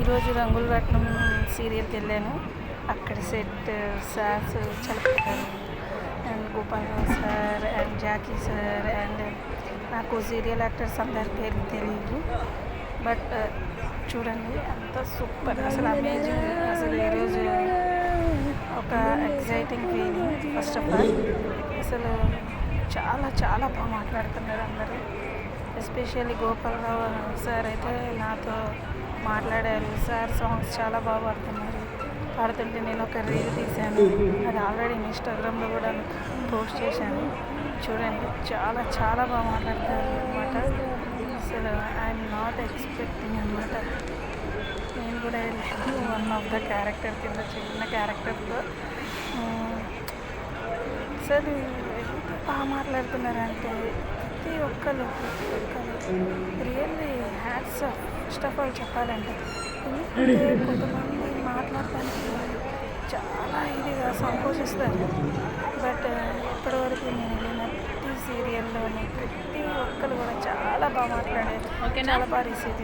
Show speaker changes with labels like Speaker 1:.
Speaker 1: ఈరోజు రంగుల రత్నం సీరియల్కి వెళ్ళాను. అక్కడ సెట్ సార్స్ చలపతిగారు and Gopalarao sir and Jackie sir and నాకు సీరియల్ యాక్టర్స్ అందరి పేర్లు తెలియదు. బట్ చూడండి అంత సూపర్, అసలు అమేజింగ్. అసలు ఈరోజు ఒక exciting feeling. First of all అసలు చాలా చాలా బాగా మాట్లాడుతున్నారు అందరూ. ఎస్పెషల్లీ గోపాలరావు సార్ అయితే నాతో మాట్లాడారు. సార్ సాంగ్స్ చాలా బాగా పాడుతుంటే నేను ఒక రీల్ తీశాను. అది ఆల్రెడీ ఇన్స్టాగ్రామ్లో కూడా పోస్ట్ చేశాను. చూడండి చాలా చాలా బాగా మాట్లాడతారు అనమాట. అసలు ఐఎమ్ నాట్ ఎక్స్పెక్టింగ్ అనమాట. నేను కూడా వన్ ఆఫ్ ద క్యారెక్టర్ కింద చిన్న క్యారెక్టర్తో అసలు ఎంత బాగా మాట్లాడుతున్నారంటే ప్రతి ఒక్కరు really hats off. First of all చెప్పాలంటే కొంతమంది మాట్లాడటానికి చాలా ఇదిగా సంకోచిస్తారు. బట్ ఇప్పటివరకు నేను వెళ్ళిన ప్రతి సీరియల్లోని ప్రతి ఒక్కరు కూడా చాలా బాగా మాట్లాడారు. చాలా బాగా రిసీవ్